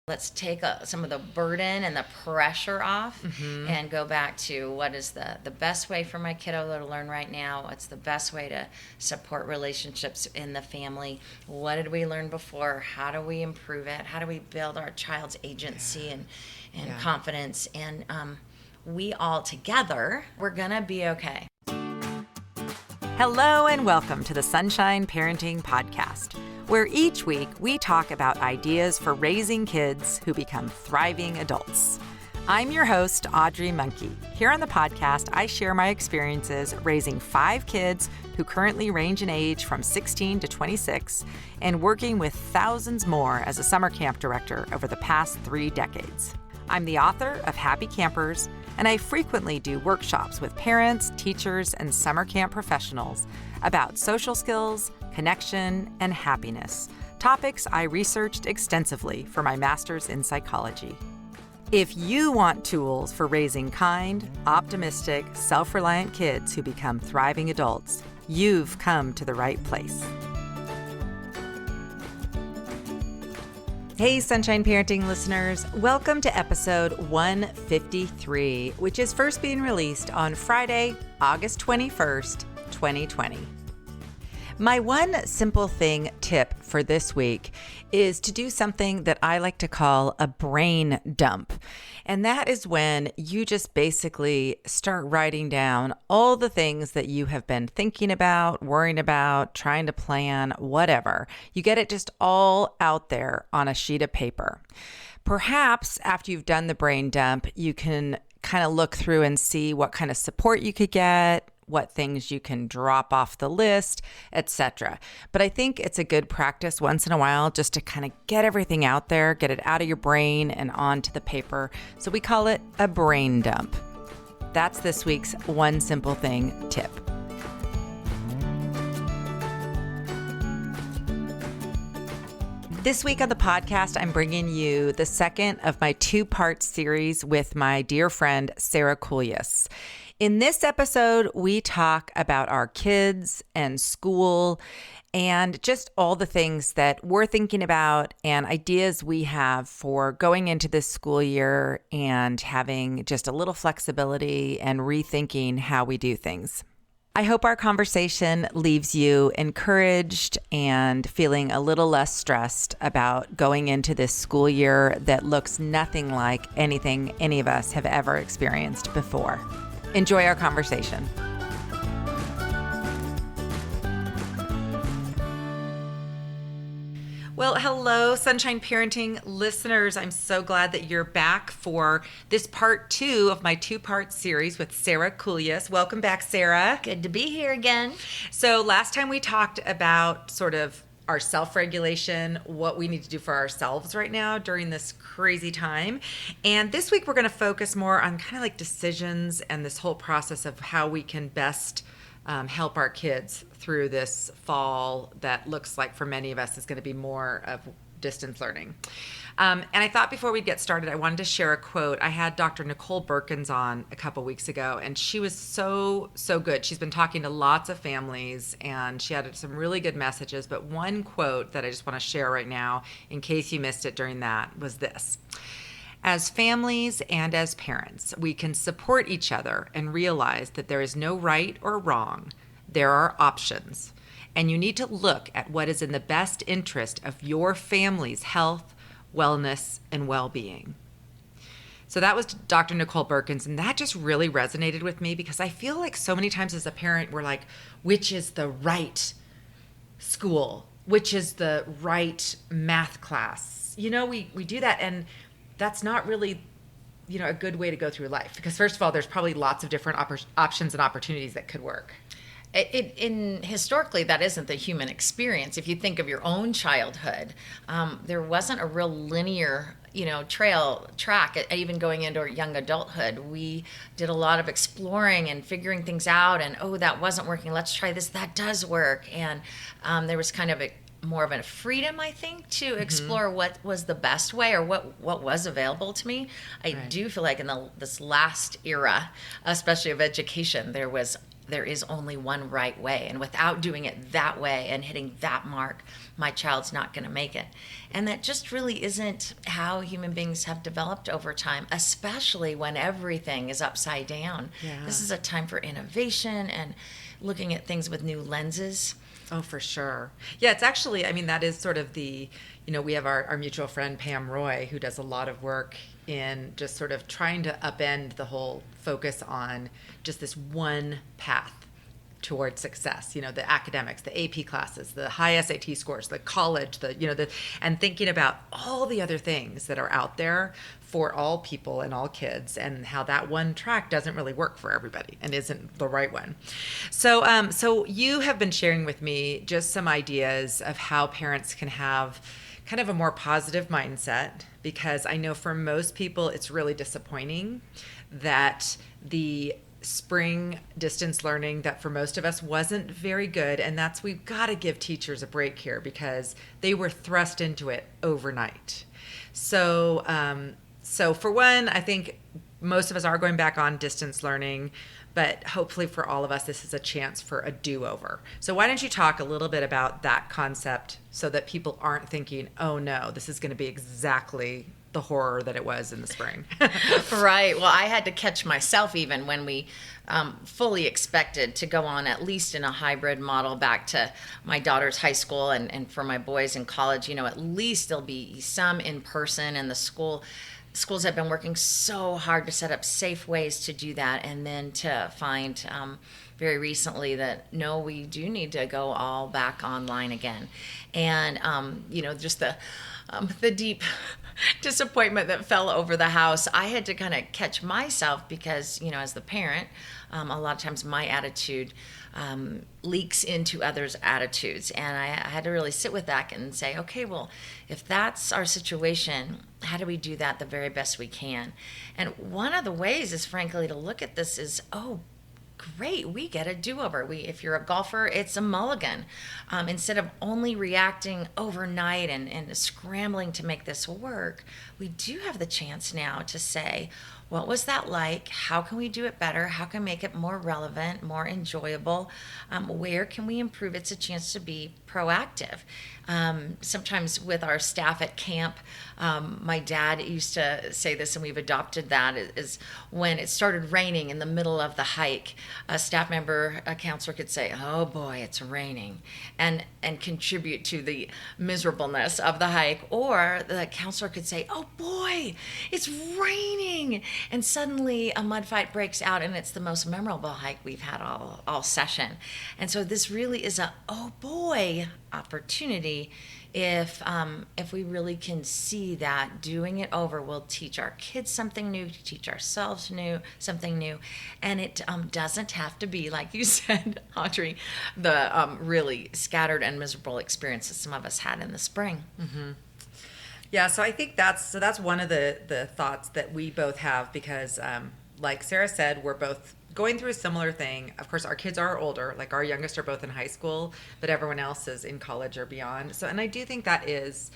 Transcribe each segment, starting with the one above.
Let's take some of the burden and the pressure off and go back to what is the best way for my kiddo to learn right now. What's the best way to support relationships in the family? What did we learn before? How do we improve it? How do we build our child's agency and confidence? And we all together, we're going to be okay. Hello and welcome to the Sunshine Parenting Podcast, where each week we talk about ideas for raising kids who become thriving adults. I'm your host, Audrey Monkey. Here on the podcast, I share my experiences raising 5 kids who currently range in age from 16 to 26 and working with thousands more as a summer camp director over the past 3 decades. I'm the author of Happy Campers, and I frequently do workshops with parents, teachers, and summer camp professionals about social skills, connection, and happiness, topics I researched extensively for my master's in psychology. If you want tools for raising kind, optimistic, self-reliant kids who become thriving adults, you've come to the right place. Hey, Sunshine Parenting listeners. Welcome to episode 153, which is first being released on Friday, August 21st, 2020. My one simple thing tip for this week is to do something that I like to call a brain dump. And that is when you just basically start writing down all the things that you have been thinking about, worrying about, trying to plan, whatever. You get it just all out there on a sheet of paper. Perhaps after you've done the brain dump, you can kind of look through and see what kind of support you could get, what things you can drop off the list, etc. But I think it's a good practice once in a while just to kind of get everything out there, get it out of your brain and onto the paper. So we call it a brain dump. That's this week's one simple thing tip. This week on the podcast, I'm bringing you the second of my 2-part series with my dear friend, Sara. In this episode, we talk about our kids and school and just all the things that we're thinking about and ideas we have for going into this school year and having just a little flexibility and rethinking how we do things. I hope our conversation leaves you encouraged and feeling a little less stressed about going into this school year that looks nothing like anything any of us have ever experienced before. Enjoy our conversation. Well, hello, Sunshine Parenting listeners. I'm so glad that you're back for this part 2 of my 2-part series with Sara. Welcome back, Sara. Good to be here again. So last time we talked about sort of our self-regulation, what we need to do for ourselves right now during this crazy time. And this week we're going to focus more on kind of like decisions and this whole process of how we can best help our kids through this fall that looks like for many of us is going to be more of distance learning. And I thought before we get started, I wanted to share a quote. I had Dr. Nicole Berkins on a couple weeks ago, and she was so good. She's been talking to lots of families, and she had some really good messages. But one quote that I just want to share right now, in case you missed it during that, was this. As families and as parents, we can support each other and realize that there is no right or wrong. There are options. And you need to look at what is in the best interest of your family's health, wellness, and well-being. So that was Dr. Nicole Berkins, and that just really resonated with me because I feel like so many times as a parent, we're like, which is the right school? Which is the right math class? You know, we do that, and that's not really, a good way to go through life because first of all, there's probably lots of different options and opportunities that could work. Historically, that isn't the human experience. If you think of your own childhood, there wasn't a real linear, track. Even going into our young adulthood, we did a lot of exploring and figuring things out. And that wasn't working. Let's try this. That does work. And there was kind of more of a freedom, I think, to explore what was the best way or what was available to me. I do feel like in this last era, especially of education, there was there is only one right way. And without doing it that way and hitting that mark, my child's not going to make it. And that just really isn't how human beings have developed over time, especially when everything is upside down. Yeah. This is a time for innovation and looking at things with new lenses. Oh, for sure. Yeah, it's actually, I mean, that is sort of the, we have our mutual friend, Pam Roy, who does a lot of work in just sort of trying to upend the whole focus on just this one path towards success, the academics, the AP classes, the high SAT scores, the college, and thinking about all the other things that are out there for all people and all kids, and how that one track doesn't really work for everybody and isn't the right one. So you have been sharing with me just some ideas of how parents can have kind of a more positive mindset, because I know for most people it's really disappointing that the spring distance learning that for most of us wasn't very good, and we've got to give teachers a break here because they were thrust into it overnight. So for one, I think most of us are going back on distance learning, but hopefully for all of us, this is a chance for a do-over. So why don't you talk a little bit about that concept so that people aren't thinking, oh no, this is going to be exactly the horror that it was in the spring. Right. Well, I had to catch myself even when we fully expected to go on at least in a hybrid model back to my daughter's high school, and for my boys in college, at least there'll be some in person, and the schools have been working so hard to set up safe ways to do that, and then to find very recently that no, we do need to go all back online again. And just the deep disappointment that fell over the house, I had to kind of catch myself because, as the parent, a lot of times my attitude leaks into others' attitudes. And I had to really sit with that and say, okay, well, if that's our situation, how do we do that the very best we can? And one of the ways is, frankly, to look at this is, oh, great, we get a do-over. If you're a golfer, it's a mulligan. Instead of only reacting overnight and scrambling to make this work, we do have the chance now to say, what was that like? How can we do it better? How can we make it more relevant, more enjoyable? Where can we improve? It's a chance to be proactive. Sometimes with our staff at camp, my dad used to say this, and we've adopted that, is when it started raining in the middle of the hike, a staff member, a counselor could say, oh boy, it's raining, and contribute to the miserableness of the hike. Or the counselor could say, oh boy, it's raining. And suddenly a mud fight breaks out, and it's the most memorable hike we've had all session. And so this really is a, oh boy, opportunity if we really can see that doing it over will teach our kids something new, teach ourselves something new, and it doesn't have to be, like you said, Audrey, the really scattered and miserable experiences some of us had in the spring. Mm-hmm. Yeah, so I think that's one of the thoughts that we both have, because like Sara said, we're both going through a similar thing. Of course, our kids are older, like our youngest are both in high school, but everyone else is in college or beyond. So, and I do think that is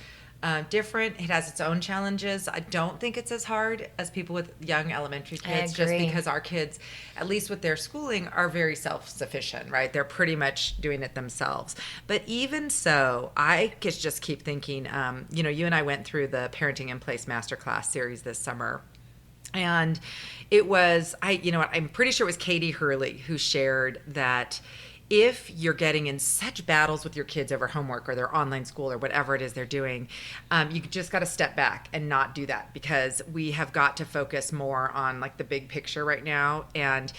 different. It has its own challenges. I don't think it's as hard as people with young elementary kids, just because our kids, at least with their schooling, are very self-sufficient, right? They're pretty much doing it themselves. But even so, I just keep thinking, you and I went through the Parenting in Place Masterclass series this summer. And it was, I'm pretty sure it was Katie Hurley who shared that if you're getting in such battles with your kids over homework or their online school or whatever it is they're doing, you just got to step back and not do that, because we have got to focus more on like the big picture right now. And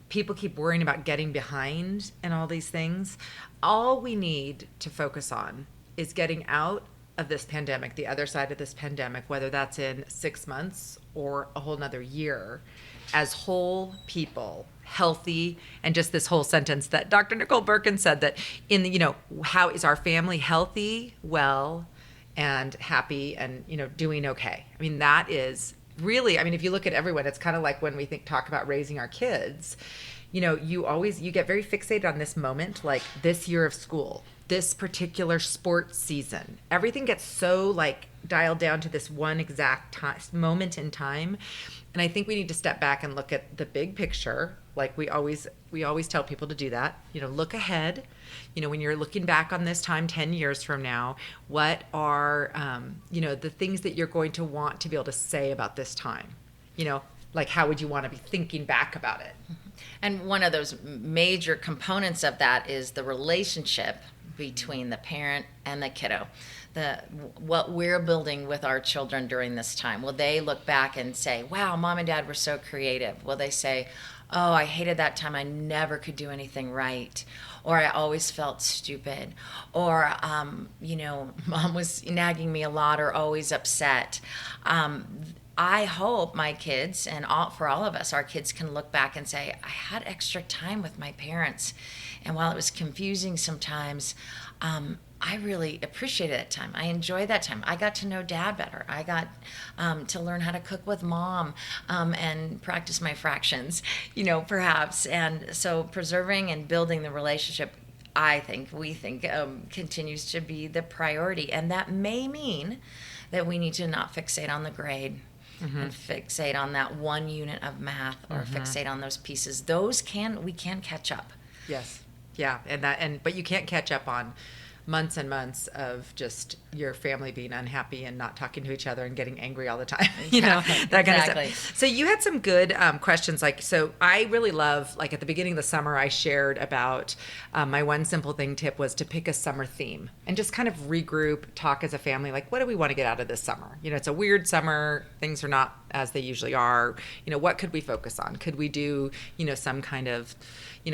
people keep worrying about getting behind and all these things. All we need to focus on is getting out of this pandemic, the other side of this pandemic, whether that's in 6 months or a whole nother year, as whole people, healthy, and just this whole sentence that Dr. Nicole Birkin said, that in the, how is our family healthy, well, and happy, and, doing okay. I mean, that is really, if you look at everyone, it's kind of like when we talk about raising our kids, you get very fixated on this moment, like this year of school, this particular sports season. Everything gets so like dialed down to this one exact moment in time. And I think we need to step back and look at the big picture. Like we always tell people to do that. Look ahead. When you're looking back on this time 10 years from now, what are, the things that you're going to want to be able to say about this time? Like how would you want to be thinking back about it? And one of those major components of that is the relationship between the parent and the kiddo. What we're building with our children during this time. Will they look back and say, wow, mom and dad were so creative? Will they say, oh, I hated that time, I never could do anything right, or I always felt stupid, or mom was nagging me a lot or always upset? I hope my kids and for all of us, our kids can look back and say, I had extra time with my parents, and while it was confusing sometimes, I really appreciated that time. I enjoyed that time. I got to know dad better. I got to learn how to cook with mom and practice my fractions, perhaps. And so preserving and building the relationship, we think continues to be the priority. And that may mean that we need to not fixate on the grade. Mm-hmm. And fixate on that one unit of math, or mm-hmm. fixate on those pieces. We can catch up. Yes. Yeah. But you can't catch up on months and months of just your family being unhappy and not talking to each other and getting angry all the time, that kind of stuff. So you had some good questions. So I really love, at the beginning of the summer, I shared about my one simple thing tip was to pick a summer theme and just kind of regroup, talk as a family, what do we want to get out of this summer? It's a weird summer. Things are not as they usually are. What could we focus on? Could we do, some kind of,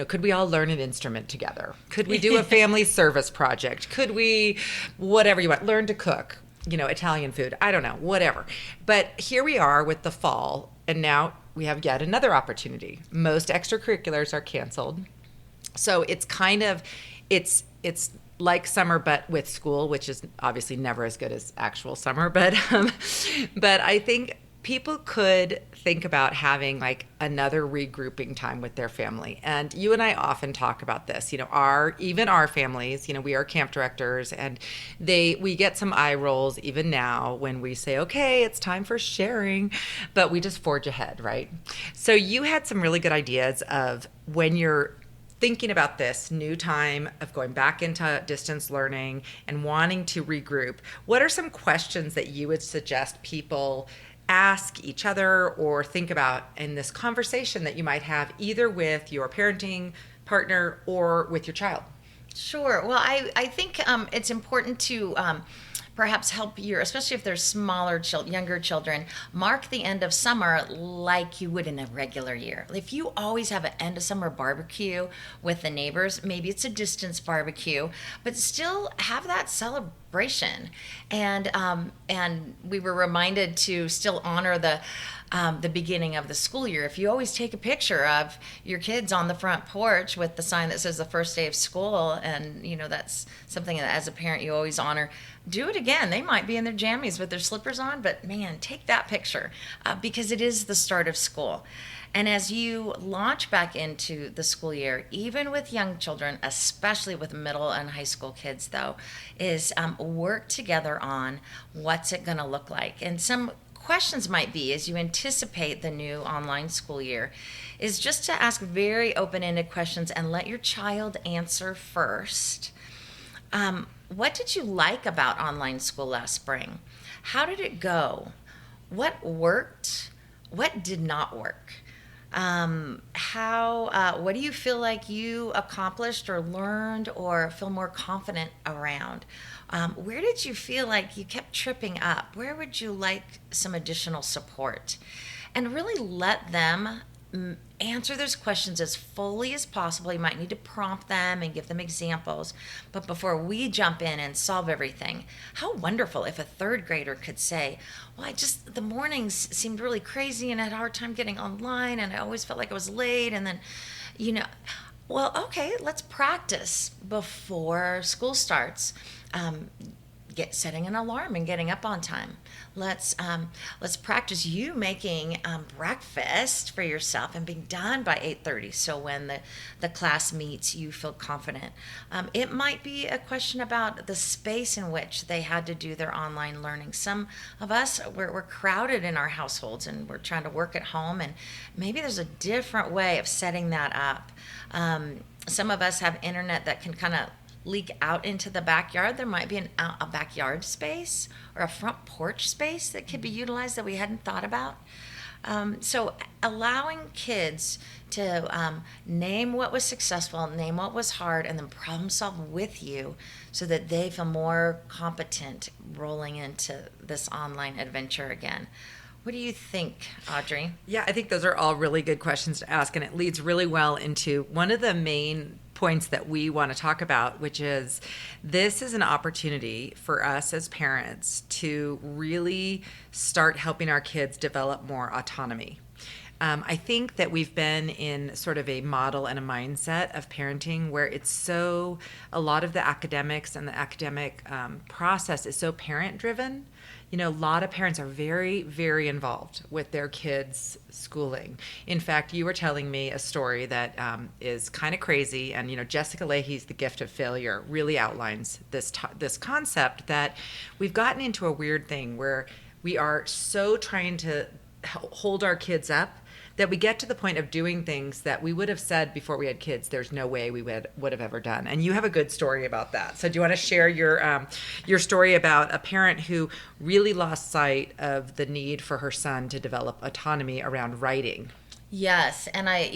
could we all learn an instrument together? Could we do a family service project? Could we, whatever you want, learn to cook, Italian food? I don't know, whatever. But here we are with the fall, and now we have yet another opportunity. Most extracurriculars are canceled. So it's kind of, it's like summer, but with school, which is obviously never as good as actual summer. But I think people could think about having another regrouping time with their family. And you and I often talk about this, even our families, we are camp directors, and we get some eye rolls even now when we say, okay, it's time for sharing, but we just forge ahead, right? So you had some really good ideas of when you're thinking about this new time of going back into distance learning and wanting to regroup. What are some questions that you would suggest people ask each other or think about in this conversation that you might have either with your parenting partner or with your child? Sure. Well, I think it's important to perhaps help especially if there's younger children, mark the end of summer like you would in a regular year. If you always have an end of summer barbecue with the neighbors, maybe it's a distance barbecue, but still have that celebration. And we were reminded to still honor the beginning of the school year. If you always take a picture of your kids on the front porch with the sign that says the first day of school, and that's something that as a parent you always honor, do it again. They might be in their jammies with their slippers on, but man, take that picture because it is the start of school. And as you launch back into the school year, even with young children, especially with middle and high school kids though, is work together on what's it going to look like. And some questions might be, as you anticipate the new online school year, is just to ask very open-ended questions and let your child answer first. What did you like about online school last spring? How did it go? What worked? What did not work? What do you feel like you accomplished or learned or feel more confident around? Where did you feel like you kept tripping up? Where would you like some additional support? And really let them answer those questions as fully as possible. You might need to prompt them and give them examples. But before we jump in and solve everything, how wonderful if a third grader could say, well, the mornings seemed really crazy and I had a hard time getting online and I always felt like I was late. And then, well, okay, let's practice before school starts. setting an alarm and getting up on time. Let's practice you making breakfast for yourself and being done by 8:30. So when the class meets, you feel confident. It might be a question about the space in which they had to do their online learning. Some of us, we're crowded in our households and we're trying to work at home, and maybe there's a different way of setting that up. Some of us have internet that can kind of leak out into the backyard. There might be a backyard space or a front porch space that could be utilized that we hadn't thought about. So allowing kids to name what was successful, name what was hard, and then problem solve with you so that they feel more competent rolling into this online adventure again. What do you think, Audrey? Yeah, I think those are all really good questions to ask, and it leads really well into one of the main points that we want to talk about, which is this is an opportunity for us as parents to really start helping our kids develop more autonomy. I think that we've been in sort of a model and a mindset of parenting where a lot of the academics and the academic process is so parent driven. A lot of parents are very, very involved with their kids' schooling. In fact, you were telling me a story that is kind of crazy, and Jessica Leahy's The Gift of Failure really outlines this concept that we've gotten into a weird thing where we are so trying to hold our kids up that we get to the point of doing things that we would have said before we had kids there's no way we would have ever done. And you have a good story about that. So do you want to share your story about a parent who really lost sight of the need for her son to develop autonomy around writing? Yes, and I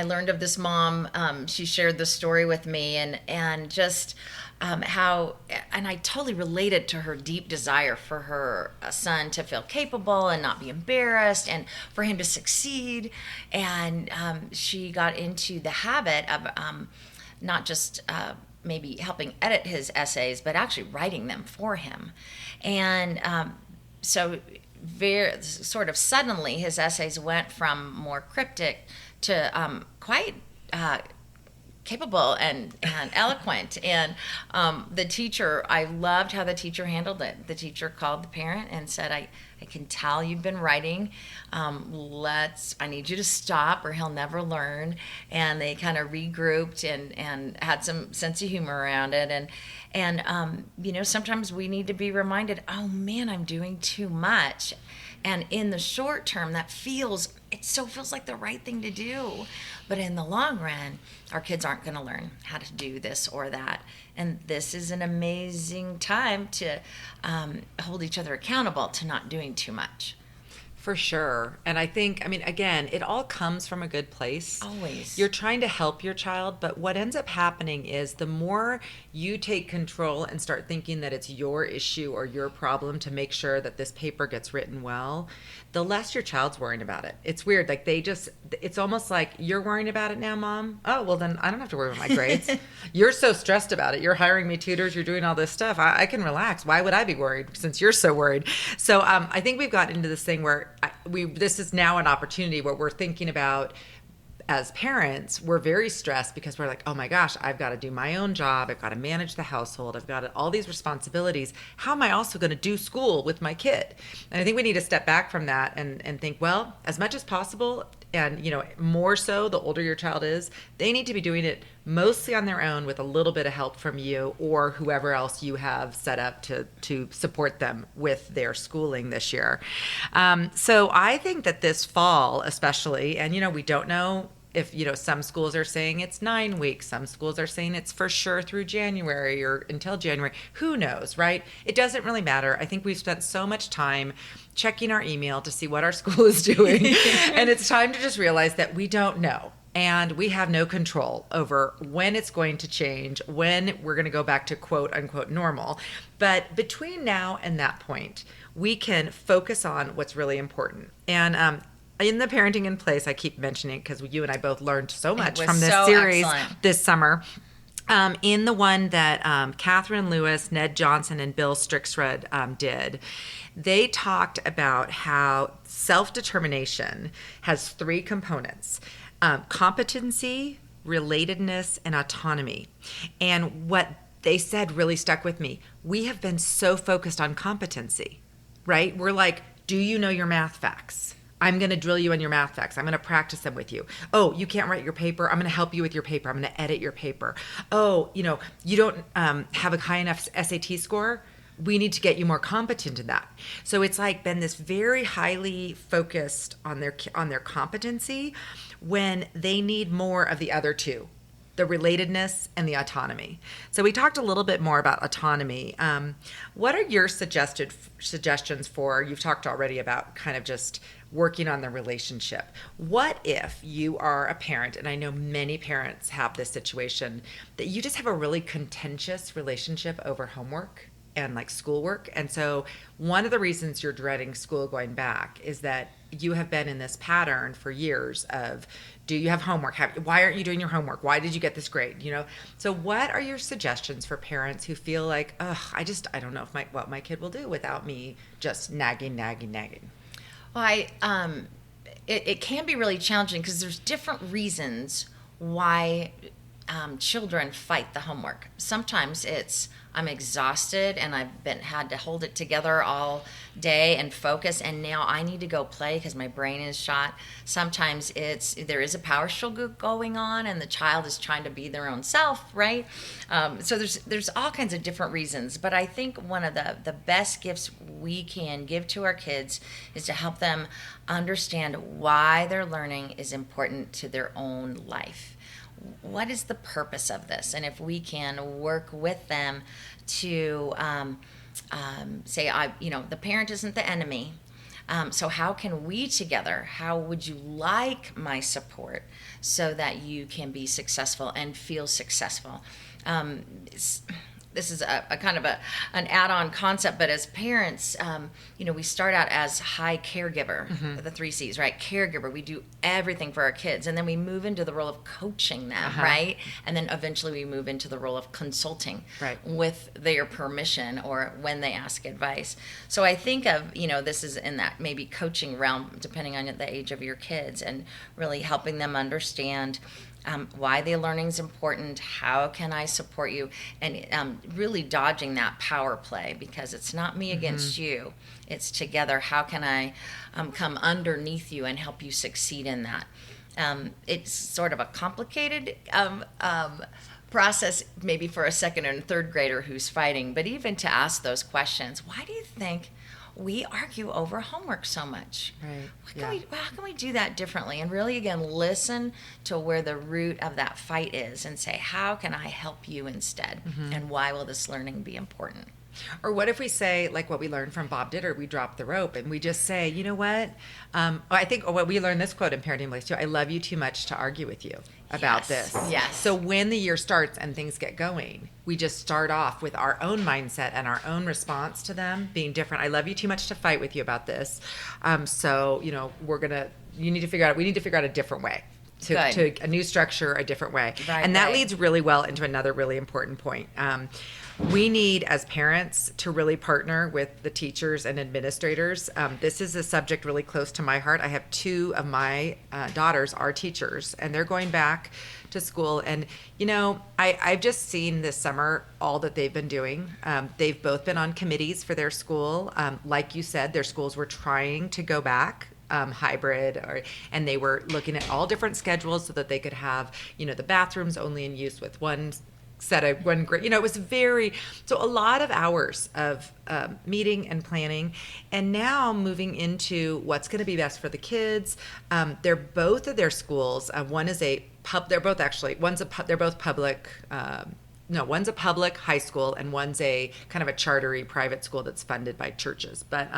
learned of this mom. She shared the story with me, and just how, and I totally related to her deep desire for her son to feel capable and not be embarrassed, and for him to succeed. And she got into the habit of not just maybe helping edit his essays, but actually writing them for him. And so very sort of suddenly his essays went from more cryptic to quite capable and eloquent. And the teacher, I loved how the teacher handled it. The teacher called the parent and said, I can tell you've been writing. I need you to stop or he'll never learn. And they kind of regrouped and had some sense of humor around it. And sometimes we need to be reminded, oh man, I'm doing too much. And in the short term, it so feels like the right thing to do. But in the long run, our kids aren't going to learn how to do this or that. And this is an amazing time to hold each other accountable to not doing too much. For sure. And I think, again, it all comes from a good place. Always. You're trying to help your child, but what ends up happening is the more you take control and start thinking that it's your issue or your problem to make sure that this paper gets written well, the less your child's worrying about it. It's weird. Like it's almost like, you're worrying about it now, Mom? Oh, well then I don't have to worry about my grades. You're so stressed about it. You're hiring me tutors. You're doing all this stuff. I can relax. Why would I be worried since you're so worried? So I think we've gotten into this thing where this is now an opportunity where we're thinking about, as parents, we're very stressed because we're like, oh my gosh, I've got to do my own job. I've got to manage the household. I've got all these responsibilities. How am I also going to do school with my kid? And I think we need to step back from that and think, well, as much as possible, and more so the older your child is, they need to be doing it mostly on their own with a little bit of help from you or whoever else you have set up to support them with their schooling this year. So I think that this fall especially, and we don't know if, some schools are saying it's 9 weeks, some schools are saying it's for sure through January or until January. Who knows, right? It doesn't really matter. I think we've spent so much time checking our email to see what our school is doing. And it's time to just realize that we don't know. And we have no control over when it's going to change, when we're going to go back to quote unquote normal. But between now and that point, we can focus on what's really important. And in the Parenting in Place, I keep mentioning it because you and I both learned so much from this series this summer. In the one that Catherine Lewis, Ned Johnson, and Bill Strixrud did, they talked about how self-determination has 3 components: competency, relatedness, and autonomy. And what they said really stuck with me. We have been so focused on competency, right? We're like, do you know your math facts? I'm going to drill you on your math facts. I'm going to practice them with you. Oh, you can't write your paper. I'm going to help you with your paper. I'm going to edit your paper. Oh, you don't have a high enough SAT score. We need to get you more competent in that. So it's like been this very highly focused on their competency when they need more of the other two, the relatedness and the autonomy. So we talked a little bit more about autonomy. What are your suggestions for, you've talked already about kind of just working on the relationship. What if you are a parent, and I know many parents have this situation, that you just have a really contentious relationship over homework and like schoolwork. And so one of the reasons you're dreading school going back is that you have been in this pattern for years of, do you have homework? Why aren't you doing your homework? Why did you get this grade? So what are your suggestions for parents who feel like, I don't know what my kid will do without me just nagging? Well, it can be really challenging because there's different reasons why children fight the homework. Sometimes it's I'm exhausted and I've had to hold it together all day and focus, and now I need to go play because my brain is shot. Sometimes there is a power struggle going on and the child is trying to be their own self, right? So there's all kinds of different reasons, but I think one of the best gifts we can give to our kids is to help them understand why their learning is important to their own life. What is the purpose of this? And if we can work with them to say, the parent isn't the enemy. So how can we together, how would you like my support so that you can be successful and feel successful? This is a kind of an add-on concept, but as parents, we start out as high caregiver, the 3 C's, right? Caregiver, we do everything for our kids, and then we move into the role of coaching them, right? And then eventually we move into the role of consulting, right, with their permission or when they ask advice. So I think of, this is in that maybe coaching realm, depending on the age of your kids, and really helping them understand why the learning is important, how can I support you, and really dodging that power play, because it's not me against you, it's together. How can I come underneath you and help you succeed in that? It's sort of a complicated process maybe for a second and third grader who's fighting, but even to ask those questions, why do you think we argue over homework so much? Right. How can we do that differently? And really, again, listen to where the root of that fight is and say, how can I help you instead? And why will this learning be important? Or what if we say, like what we learned from Bob Ditter, we drop the rope and we just say, you know what? I think what we learned this quote in Parenting Place too, I love you too much to argue with you about this. Yes. So when the year starts and things get going, we just start off with our own mindset and our own response to them being different. I love you too much to fight with you about this. So, we need to figure out a different way. To a new structure, a different way. And that leads really well into another really important point. We need, as parents, to really partner with the teachers and administrators. This is a subject really close to my heart. I have 2 of my daughters are teachers, and they're going back to school. And, I've just seen this summer all that they've been doing. They've both been on committees for their school. Like you said, their schools were trying to go back hybrid, and they were looking at all different schedules so that they could have, the bathrooms only in use with one grade. It was so a lot of hours of meeting and planning, and now moving into what's going to be best for the kids. They're both of their schools. One is they're both public. One's a public high school, and one's a kind of a chartery private school that's funded by churches. But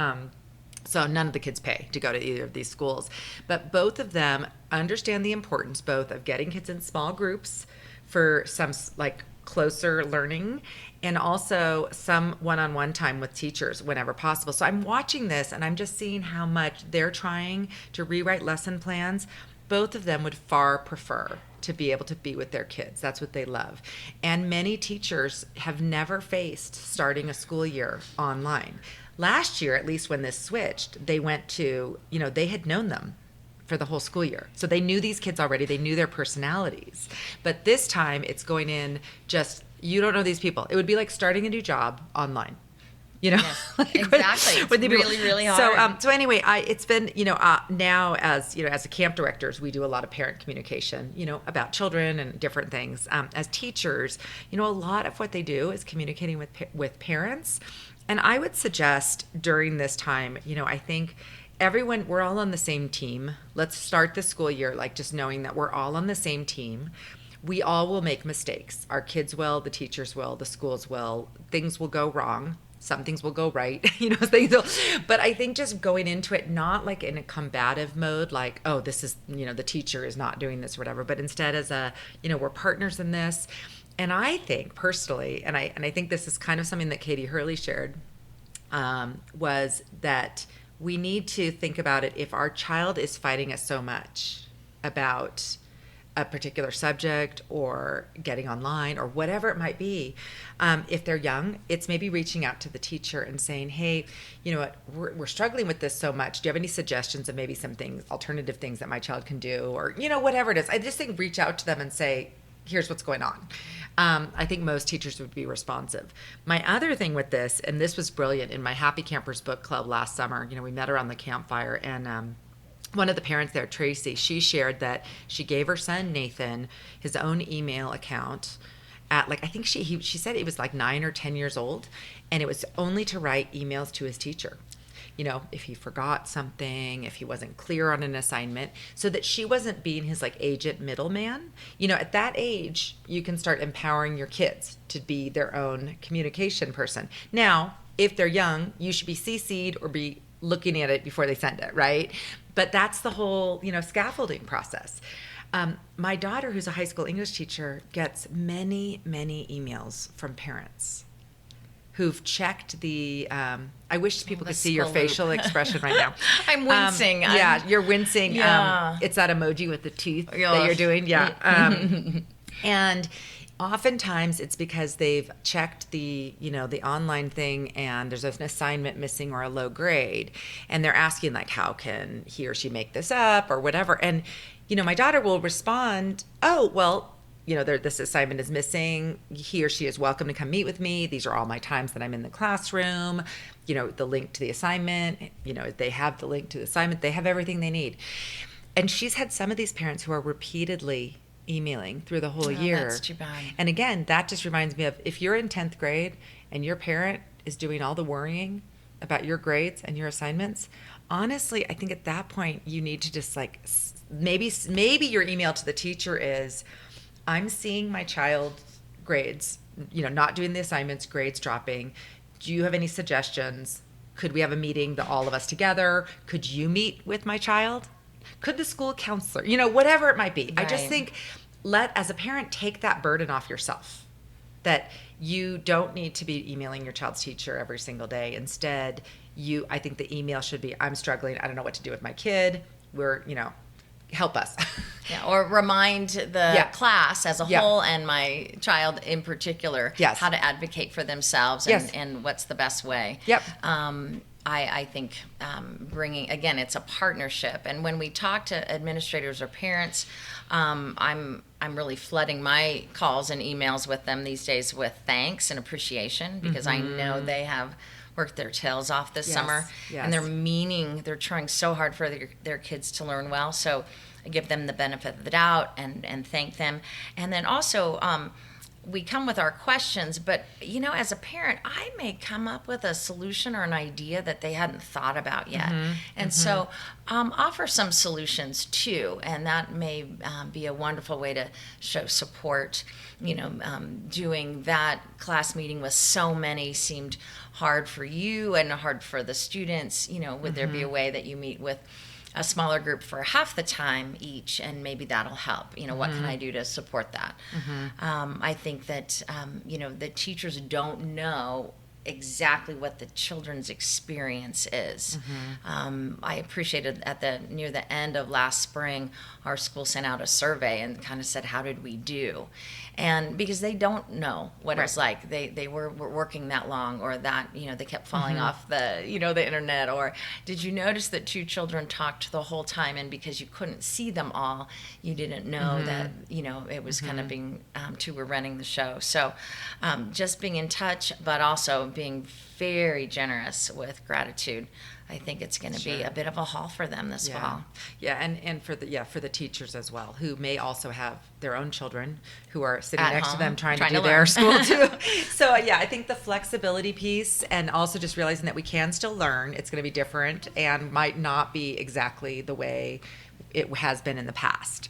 so none of the kids pay to go to either of these schools. But both of them understand the importance both of getting kids in small groups for some like closer learning, and also some one-on-one time with teachers whenever possible. So I'm watching this and I'm just seeing how much they're trying to rewrite lesson plans. Both of them would far prefer to be able to be with their kids. That's what they love. And many teachers have never faced starting a school year online. Last year, at least when this switched, they went to, they had known them for the whole school year. So they knew these kids already. They knew their personalities. But this time it's going in just, you don't know these people. It would be like starting a new job online. You know, Yes, exactly. It's really, really hard. So anyway, it's been, now as a camp directors, we do a lot of parent communication, about children and different things. As teachers, a lot of what they do is communicating with parents. And I would suggest during this time, I think we're all on the same team. Let's start the school year, like just knowing that we're all on the same team. We all will make mistakes. Our kids will, the teachers will, the schools will. Things will go wrong. Some things will go right, but I think just going into it, not like in a combative mode, like, oh, this is, the teacher is not doing this or whatever, but instead as we're partners in this. And I think personally, and I think this is kind of something that Katie Hurley shared, was that we need to think about it if our child is fighting us so much about a particular subject or getting online or whatever it might be. If they're young, it's maybe reaching out to the teacher and saying, hey, you know what, we're struggling with this so much. Do you have any suggestions of maybe some things, alternative things that my child can do? Or, whatever it is. I just think reach out to them and say, here's what's going on. I think most teachers would be responsive. My other thing with this, and this was brilliant in my Happy Campers book club last summer, we met around the campfire, and one of the parents there, Tracy, she shared that she gave her son, Nathan, his own email account at I think she said he was 9 or 10 years old, and it was only to write emails to his teacher. If he forgot something, if he wasn't clear on an assignment, so that she wasn't being his agent middleman. At that age, you can start empowering your kids to be their own communication person. Now, if they're young, you should be CC'd or be looking at it before they send it, right? But that's the whole, scaffolding process. My daughter, who's a high school English teacher, gets many, many emails from parents who've checked the, I wish people could see your facial expression right now. I'm wincing. You're wincing. Yeah. It's that emoji with the teeth that you're doing. Yeah. And oftentimes it's because they've checked the online thing and there's an assignment missing or a low grade. And they're asking how can he or she make this up or whatever. And, my daughter will respond, oh, well, this assignment is missing. He or she is welcome to come meet with me. These are all my times that I'm in the classroom. The link to the assignment, they have the link to the assignment. They have everything they need. And she's had some of these parents who are repeatedly emailing through the whole year. That's too bad. And again, that just reminds me of if you're in 10th grade and your parent is doing all the worrying about your grades and your assignments, honestly, I think at that point you need to just maybe your email to the teacher is, I'm seeing my child's grades, not doing the assignments, grades dropping. Do you have any suggestions? Could we have a meeting, all of us together? Could you meet with my child? Could the school counselor, whatever it might be. Right. I just think as a parent, take that burden off yourself, that you don't need to be emailing your child's teacher every single day. Instead, I think the email should be, I'm struggling. I don't know what to do with my kid. Help us. Yeah, or remind the class as a whole and my child in particular how to advocate for themselves and what's the best way. Yep. I think bringing, again, it's a partnership. And when we talk to administrators or parents, I'm really flooding my calls and emails with them these days with thanks and appreciation, because I know they have worked their tails off this summer, and they're trying so hard for their kids to learn well. So I give them the benefit of the doubt and thank them. And then also, we come with our questions, but as a parent, I may come up with a solution or an idea that they hadn't thought about yet. And so offer some solutions too, and that may be a wonderful way to show support. Doing that class meeting with so many seemed hard for you and hard for the students. Would there be a way that you meet with a smaller group for half the time each, and maybe that'll help. What can I do to support that? I think that, the teachers don't know exactly what the children's experience is. I appreciated near the end of last spring, our school sent out a survey and kind of said, how did we do? And because they don't know what it's like, they were working that long, or that, they kept falling off the, the internet, or did you notice that 2 children talked the whole time, and because you couldn't see them all, you didn't know that, it was kind of being, 2 were running the show. So just being in touch, but also being very generous with gratitude. I think it's going to be a bit of a haul for them this fall. Yeah, and for the teachers as well, who may also have their own children who are sitting next to them trying to do their school too. So I think the flexibility piece, and also just realizing that we can still learn. It's going to be different and might not be exactly the way it has been in the past.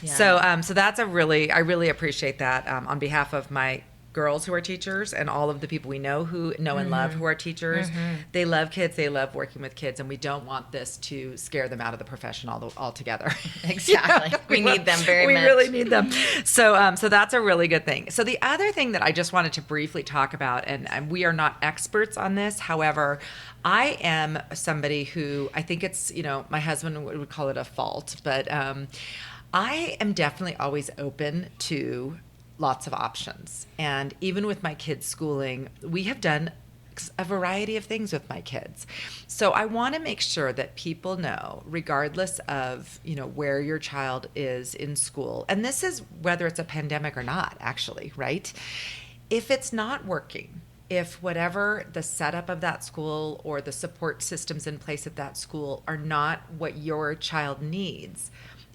Yeah. So that's I really appreciate that on behalf of my girls who are teachers and all of the people we know who know and love who are teachers. They love kids. They love working with kids, and we don't want this to scare them out of the profession altogether. Exactly. We need them very much. We really need them. So that's a really good thing. So the other thing that I just wanted to briefly talk about, and we are not experts on this, however, I am somebody who, I think it's, my husband would call it a fault, but I am definitely always open to lots of options. And even with my kids' schooling, we have done a variety of things with my kids. So I want to make sure that people know, regardless of, where your child is in school, and this is whether it's a pandemic or not, actually, right? If it's not working, if whatever the setup of that school or the support systems in place at that school are not what your child needs,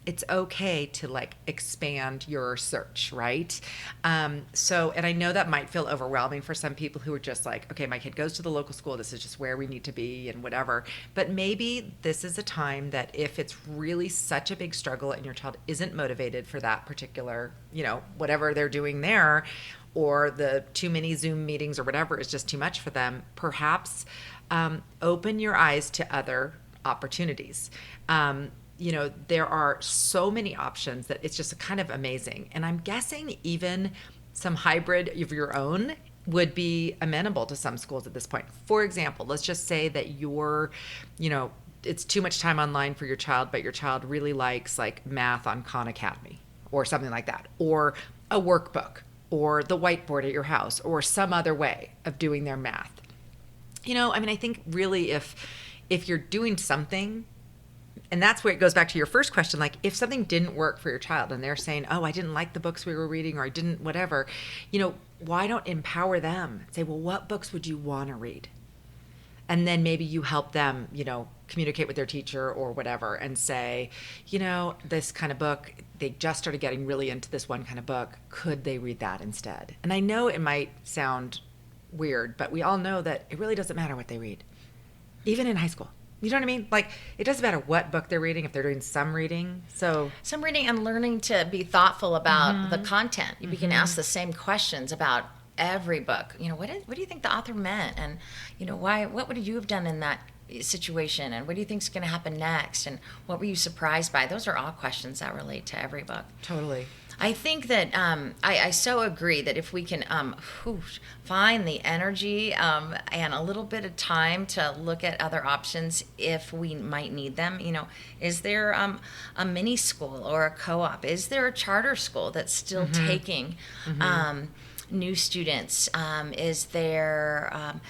it's okay to expand your search, right? And I know that might feel overwhelming for some people who are just like, okay, my kid goes to the local school, this is just where we need to be and whatever. But maybe this is a time that if it's really such a big struggle and your child isn't motivated for that particular, whatever they're doing there, or the too many Zoom meetings or whatever is just too much for them, perhaps open your eyes to other opportunities. There are so many options that it's just kind of amazing. And I'm guessing even some hybrid of your own would be amenable to some schools at this point. For example, let's just say that it's too much time online for your child, but your child really likes math on Khan Academy or something like that, or a workbook, or the whiteboard at your house, or some other way of doing their math. I think really if you're doing something, and that's where it goes back to your first question, if something didn't work for your child and they're saying, oh, I didn't like the books we were reading, or I didn't whatever, why don't empower them? Say, well, what books would you want to read? And then maybe you help them, communicate with their teacher or whatever and say, this kind of book, they just started getting really into this one kind of book. Could they read that instead? And I know it might sound weird, but we all know that it really doesn't matter what they read, even in high school. You know what I mean? It doesn't matter what book they're reading if they're doing some reading. So some reading and learning to be thoughtful about the content. We can ask the same questions about every book. What do you think the author meant? And, why? What would you have done in that situation? And what do you think is going to happen next? And what were you surprised by? Those are all questions that relate to every book. Totally. I think that I so agree that if we can find the energy and a little bit of time to look at other options if we might need them. Is there a mini school or a co-op? Is there a charter school that's still taking new students? Is there,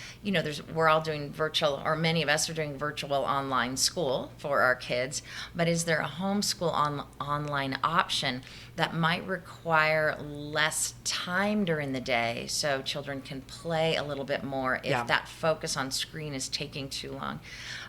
we're all doing virtual, or many of us are doing virtual online school for our kids, but is there a homeschool online option that might require less time during the day so children can play a little bit more if that focus on screen is taking too long?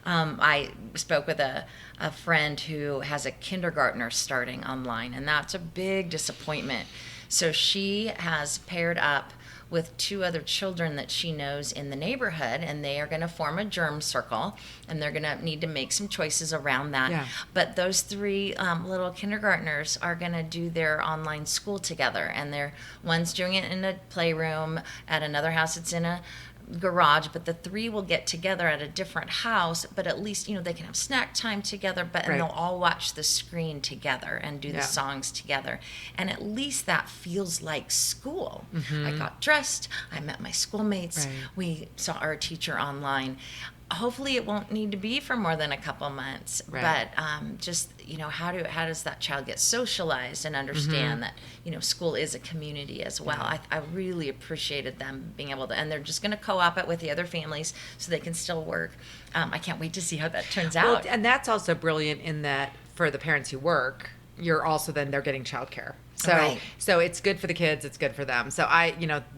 I spoke with a friend who has a kindergartner starting online, and that's a big disappointment. So she has paired up with 2 other children that she knows in the neighborhood, and they are going to form a germ circle, and they're going to need to make some choices around that. Yeah. But those 3 little kindergartners are going to do their online school together, and one's doing it in a playroom, at another house it's in a garage, but the three will get together at a different house, but at least, they can have snack time together, and they'll all watch the screen together and do the songs together. And at least that feels like school. I got dressed, I met my schoolmates, we saw our teacher online. Hopefully it won't need to be for more than a couple months, but just, how does that child get socialized and understand that, school is a community as well. I really appreciated them being able to, and they're just going to co-op it with the other families so they can still work. I can't wait to see how that turns out. And that's also brilliant in that for the parents who work, you're also they're getting childcare. So it's good for the kids, it's good for them. So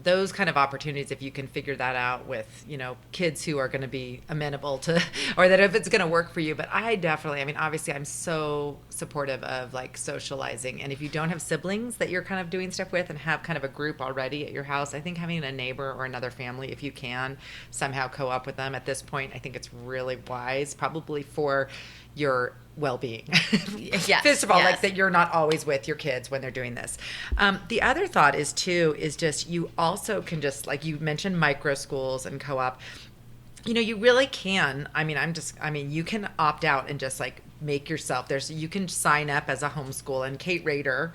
those kind of opportunities, if you can figure that out with, kids who are going to be amenable to, or that if it's going to work for you. But I definitely, obviously I'm so supportive of like socializing. And if you don't have siblings that you're kind of doing stuff with and have kind of a group already at your house, I think having a neighbor or another family, if you can somehow co-op with them at this point, I think it's really wise, probably for your well-being. First of all, like that you're not always with your kids when they're doing this. The other thought is just you also can just, like you mentioned, micro schools and co-op. You really can. You can opt out and just like make yourself. You can sign up as a homeschool. And Kate Rader,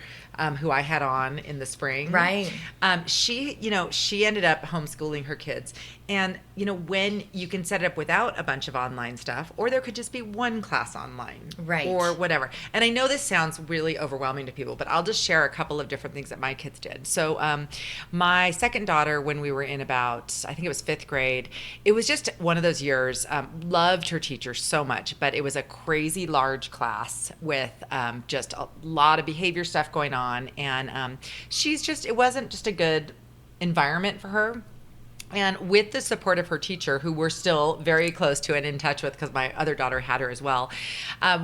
who I had on in the spring, she ended up homeschooling her kids. And when you can set it up without a bunch of online stuff, or there could just be one class online, or whatever. And I know this sounds really overwhelming to people, but I'll just share a couple of different things that my kids did. So my second daughter, when we were in about, I think it was 5th grade, it was just one of those years, loved her teacher so much, but it was a crazy large class with just a lot of behavior stuff going on. And it wasn't just a good environment for her. And with the support of her teacher, who we're still very close to and in touch with because my other daughter had her as well,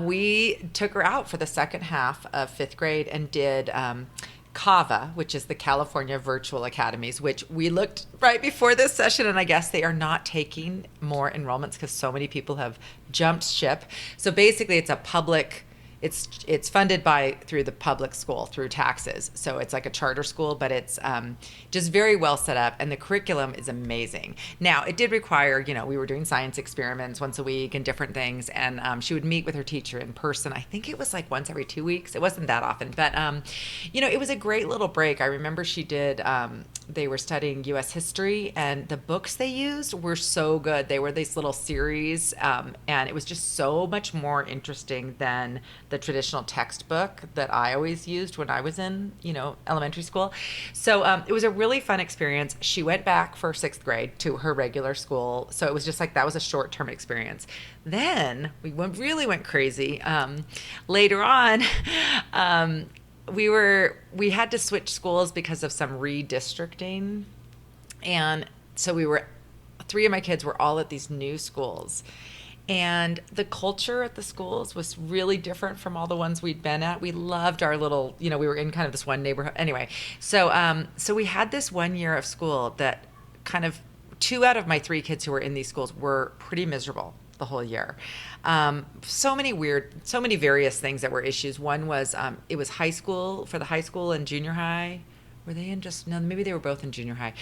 we took her out for the second half of 5th grade and did CAVA, which is the California Virtual Academies, which we looked right before this session, and I guess they are not taking more enrollments because so many people have jumped ship. So basically it's a public, it's funded through the public school through taxes. So it's like a charter school, but it's just very well set up, and the curriculum is amazing. Now it did require, we were doing science experiments once a week and different things, and she would meet with her teacher in person. I think it was like once every 2 weeks. It wasn't that often, but it was a great little break. I remember she did. They were studying U.S. history, and the books they used were so good. They were these little series, and it was just so much more interesting than the traditional textbook that I always used when I was in, elementary school. So it was a really fun experience. She went back for 6th grade to her regular school. So it was just like, that was a short-term experience. Then we really went crazy. Later on, we had to switch schools because of some redistricting. And so 3 of my kids were all at these new schools. And the culture at the schools was really different from all the ones we'd been at. We loved our little, we were in kind of this one neighborhood. Anyway, so we had this 1 year of school that kind of 2 out of my 3 kids who were in these schools were pretty miserable the whole year. So many various things that were issues. One was, it was high school, for the high school and junior high. Were they no, maybe they were both in junior high.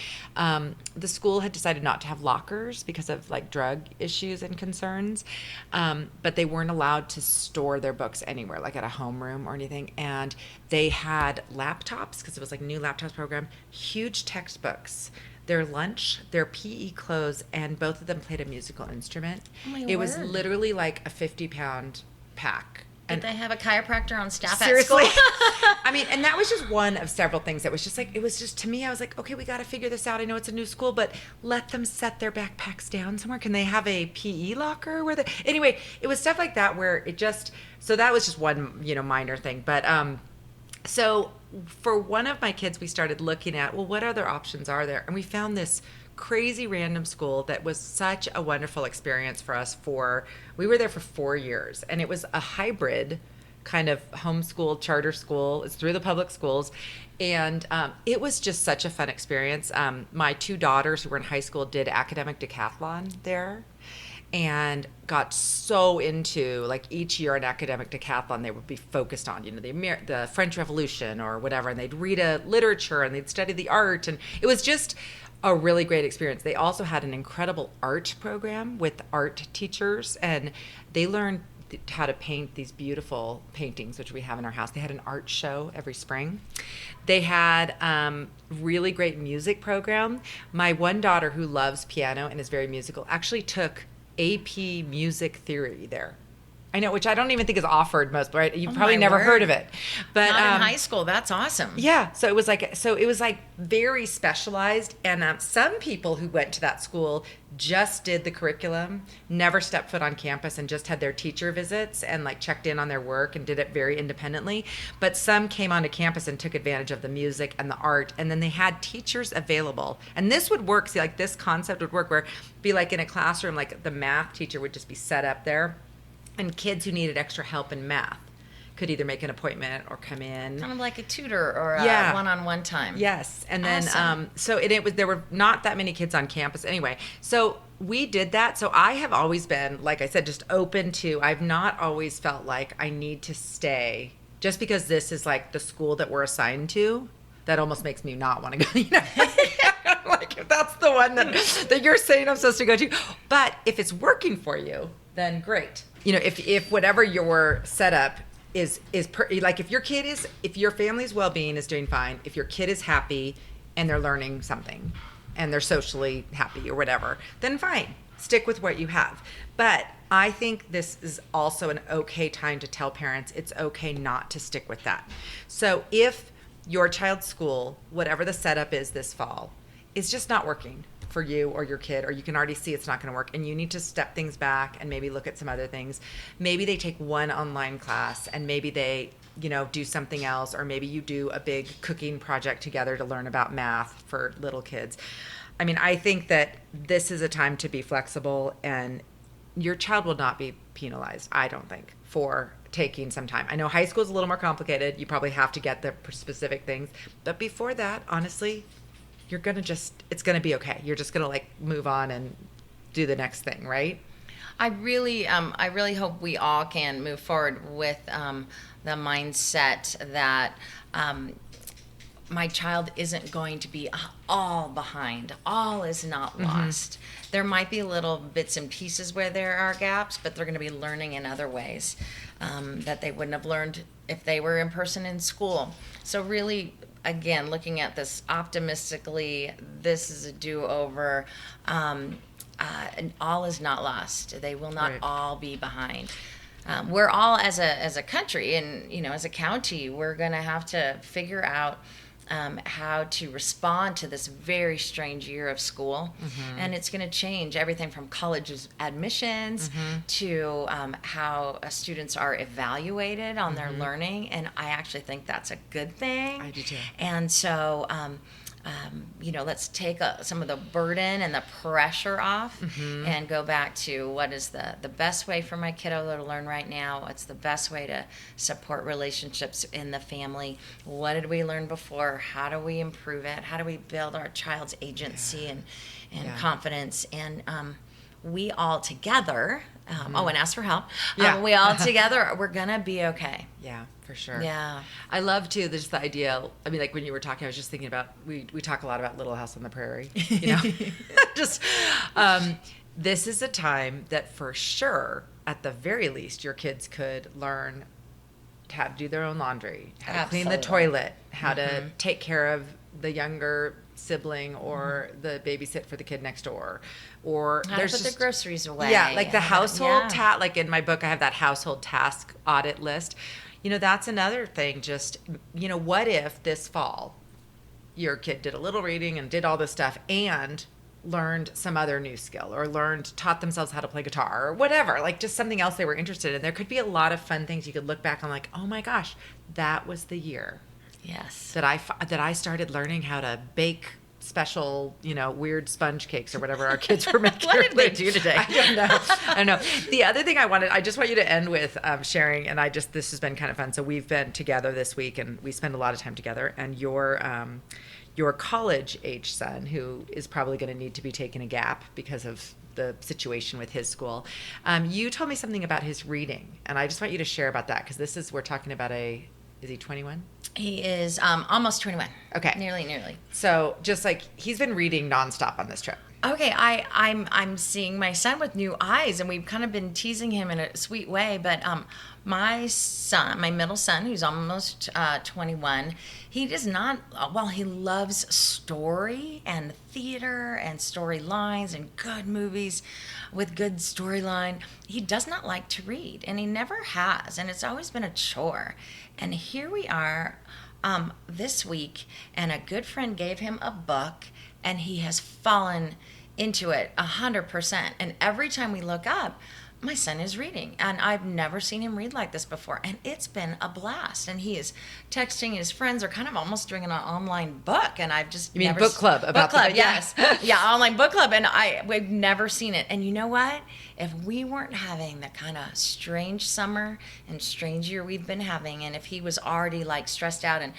The school had decided not to have lockers because of like drug issues and concerns. But they weren't allowed to store their books anywhere, like at a homeroom or anything. And they had laptops, because it was like a new laptops program, huge textbooks, their lunch, their PE clothes, and both of them played a musical instrument. Oh my It word. was literally like a 50-pound pack. Did they have a chiropractor on staff Seriously. at school? And that was just one of several things that was just like, it was just, to me, I was like, okay, we got to figure this out. I know it's a new school, but let them set their backpacks down somewhere. Can they have a PE locker anyway, it was stuff like that where so that was just one, minor thing. But, so for one of my kids, we started looking at, well, what other options are there? And we found this crazy random school that was such a wonderful experience for us. We were there for 4 years, and it was a hybrid kind of homeschool charter school. It's through the public schools, and it was just such a fun experience. My 2 daughters who were in high school did academic decathlon there, and got so into, like, each year an academic decathlon they would be focused on, the French Revolution or whatever, and they'd read a literature and they'd study the art, and it was just a really great experience. They also had an incredible art program with art teachers, and they learned how to paint these beautiful paintings, which we have in our house. They had an art show every spring. They had really great music program. My one daughter, who loves piano and is very musical, actually took AP music theory there. I know, which I don't even think is offered most, right? You've probably never heard of it. But not in high school. That's awesome. Yeah, so it was like very specialized, and some people who went to that school just did the curriculum, never stepped foot on campus, and just had their teacher visits and like checked in on their work and did it very independently. But some came onto campus and took advantage of the music and the art, and then they had teachers available. And this would work. See, like this concept would work where be like in a classroom, like the math teacher would just be set up there. And kids who needed extra help in math could either make an appointment or come in. Kind of like a tutor or a one-on-one time. Yes. And then, awesome. There were not that many kids on campus anyway. So we did that. So I have always been, like I said, just open to, I've not always felt like I need to stay just because this is like the school that we're assigned to. That almost makes me not want to go, like if that's the one that you're saying I'm supposed to go to. But if it's working for you, then great. If whatever your setup is like if your family's well-being is doing fine, if your kid is happy and they're learning something and they're socially happy or whatever, then fine, stick with what you have. But I think this is also an okay time to tell parents it's okay not to stick with that. So if your child's school, whatever the setup is this fall, is just not working for you or your kid, or you can already see it's not going to work and you need to step things back and maybe look at some other things. Maybe they take one online class and maybe they, do something else, or maybe you do a big cooking project together to learn about math for little kids. I mean, I think that this is a time to be flexible, and your child will not be penalized, I don't think, for taking some time. I know high school is a little more complicated. You probably have to get the specific things, but before that, honestly, it's going to be okay. You're just going to like move on and do the next thing, right? I really hope we all can move forward with the mindset that my child isn't going to be all behind. All is not lost. Mm-hmm. There might be little bits and pieces where there are gaps, but they're going to be learning in other ways that they wouldn't have learned if they were in person in school. So really, again, looking at this optimistically, this is a do-over. And all is not lost. They will not all be behind. We're all, as a country and as a county, we're going to have to figure out how to respond to this very strange year of school. Mm-hmm. And it's going to change everything from colleges admissions to how students are evaluated on their learning. And I actually think that's a good thing. I do too. And so, let's take some of the burden and the pressure off and go back to what is the best way for my kiddo to learn right now. What's the best way to support relationships in the family? What did we learn before? How do we improve it? How do we build our child's agency and confidence? And we all together, and ask for help. We all together, we're going to be okay. Yeah, for sure. Yeah. I love, too, there's the idea, I mean, like when you were talking, I was just thinking about, we talk a lot about Little House on the Prairie, this is a time that for sure, at the very least, your kids could learn how to do their own laundry, how to clean the toilet, how to take care of the younger sibling or the babysit for the kid next door, or how to put the groceries away. Yeah, like the household like in my book I have that household task audit list. That's another thing. Just what if this fall your kid did a little reading and did all this stuff and learned some other new skill, or taught themselves how to play guitar or whatever, like just something else they were interested in. There could be a lot of fun things you could look back on, like, oh my gosh, that was the year that I started learning how to bake special, weird sponge cakes or whatever our kids were making. What did they do today? I don't know. The other thing I just want you to end with sharing, and this has been kind of fun. So we've been together this week and we spend a lot of time together, and your college age son, who is probably going to need to be taking a gap because of the situation with his school. You told me something about his reading, and I just want you to share about that, because we're talking about a is he 21? He is almost 21. Okay. Nearly. So just like he's been reading nonstop on this trip. Okay, I'm seeing my son with new eyes, and we've kind of been teasing him in a sweet way. But my son, my middle son, who's almost 21, he does not. Well, he loves story and theater and storylines and good movies with good storyline. He does not like to read, and he never has, and it's always been a chore. And here we are this week, and a good friend gave him a book, and he has fallen into it 100%. And every time we look up, my son is reading, and I've never seen him read like this before, and it's been a blast. And he is texting his friends, or kind of almost doing an online book, and I've just mean book club about book club, yes, yeah, online book club, and we've never seen it. And you know what? If we weren't having the kind of strange summer and strange year we've been having, and if he was already like stressed out and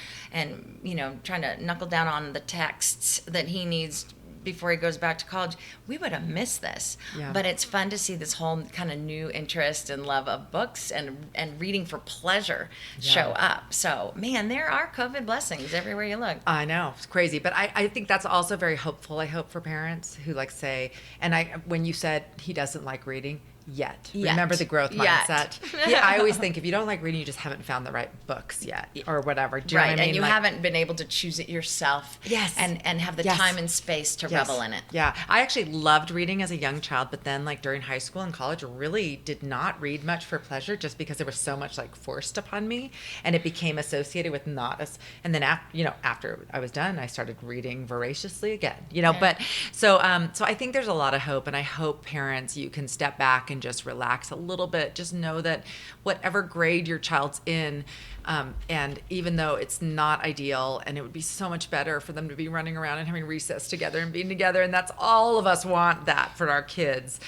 trying to knuckle down on the texts that he needs before he goes back to college, we would have missed this. Yeah. But it's fun to see this whole kind of new interest and love of books and reading for pleasure show up. So, man, there are COVID blessings everywhere you look. I know, it's crazy, but I think that's also very hopeful. I hope for parents who say, and when you said he doesn't like reading, yet. Remember the growth mindset. Yeah, I always think if you don't like reading, you just haven't found the right books yet, or whatever. Do you know what I mean? And you haven't been able to choose it yourself. Yes. And have the time and space to revel in it. Yeah. I actually loved reading as a young child, but then during high school and college, really did not read much for pleasure, just because there was so much forced upon me, and it became associated with not as. And then after I was done, I started reading voraciously again. But so I think there's a lot of hope, and I hope parents, you can step back and just relax a little bit. Just know that whatever grade your child's in, and even though it's not ideal, and it would be so much better for them to be running around and having recess together and being together, and that's all of us want that for our kids,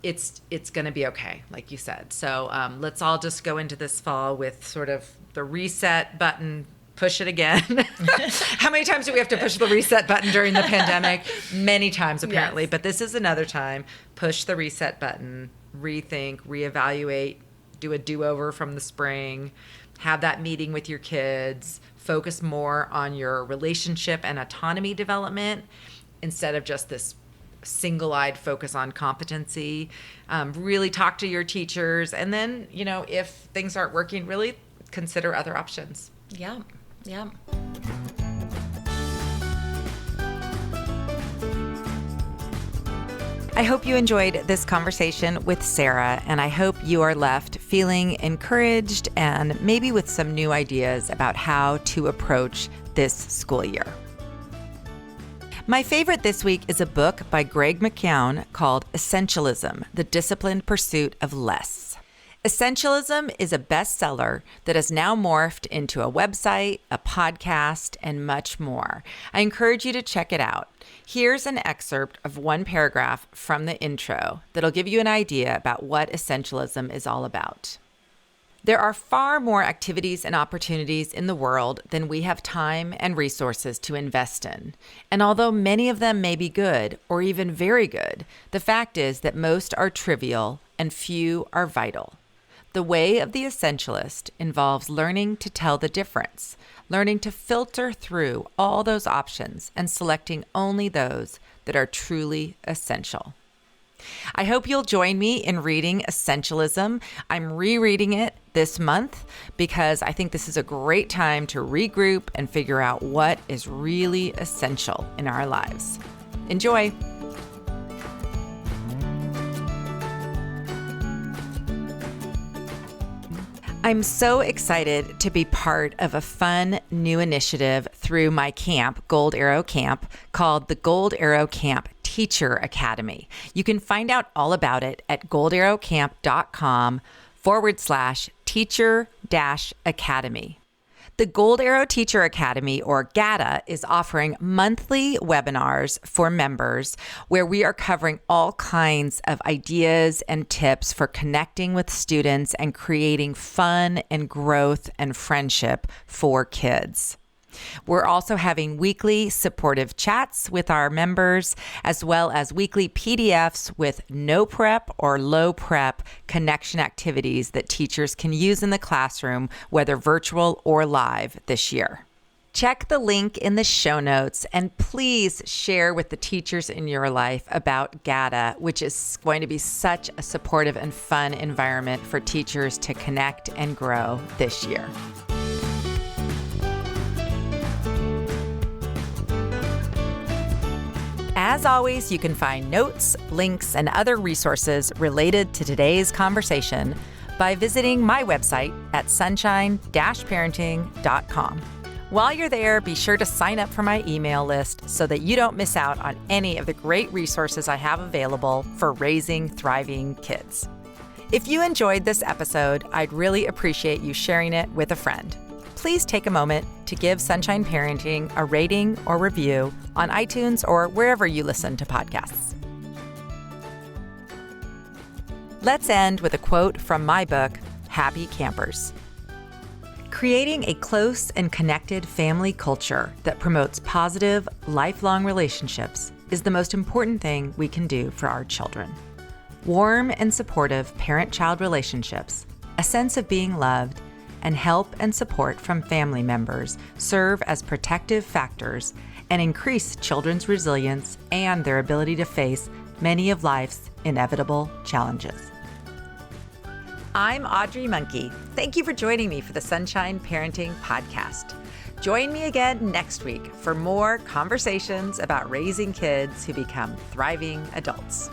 it's going to be okay, like you said. So let's all just go into this fall with sort of the reset button. Push it again. How many times do we have to push the reset button during the pandemic? Many times, apparently. Yes. But this is another time. Push the reset button, rethink, reevaluate, do a do-over from the spring, have that meeting with your kids, focus more on your relationship and autonomy development instead of just this single-eyed focus on competency. Really talk to your teachers. And then, if things aren't working, really consider other options. Yeah. I hope you enjoyed this conversation with Sara, and I hope you are left feeling encouraged and maybe with some new ideas about how to approach this school year. My favorite this week is a book by Greg McKeown called Essentialism: The Disciplined Pursuit of Less. Essentialism is a bestseller that has now morphed into a website, a podcast, and much more. I encourage you to check it out. Here's an excerpt of one paragraph from the intro that'll give you an idea about what essentialism is all about. There are far more activities and opportunities in the world than we have time and resources to invest in. And although many of them may be good or even very good, the fact is that most are trivial and few are vital. The way of the essentialist involves learning to tell the difference, learning to filter through all those options and selecting only those that are truly essential. I hope you'll join me in reading Essentialism. I'm rereading it this month because I think this is a great time to regroup and figure out what is really essential in our lives. Enjoy. I'm so excited to be part of a fun new initiative through my camp, Gold Arrow Camp, called the Gold Arrow Camp Teacher Academy. You can find out all about it at goldarrowcamp.com/teacher-academy. The Gold Arrow Teacher Academy, or GATA, is offering monthly webinars for members where we are covering all kinds of ideas and tips for connecting with students and creating fun and growth and friendship for kids. We're also having weekly supportive chats with our members, as well as weekly PDFs with no prep or low prep connection activities that teachers can use in the classroom, whether virtual or live this year. Check the link in the show notes and please share with the teachers in your life about GATA, which is going to be such a supportive and fun environment for teachers to connect and grow this year. As always, you can find notes, links, and other resources related to today's conversation by visiting my website at sunshine-parenting.com. While you're there, be sure to sign up for my email list so that you don't miss out on any of the great resources I have available for raising thriving kids. If you enjoyed this episode, I'd really appreciate you sharing it with a friend. Please take a moment to give Sunshine Parenting a rating or review on iTunes or wherever you listen to podcasts. Let's end with a quote from my book, Happy Campers. Creating a close and connected family culture that promotes positive, lifelong relationships is the most important thing we can do for our children. Warm and supportive parent-child relationships, a sense of being loved, and help and support from family members serve as protective factors and increase children's resilience and their ability to face many of life's inevitable challenges. I'm Audrey Monkey. Thank you for joining me for the Sunshine Parenting Podcast. Join me again next week for more conversations about raising kids who become thriving adults.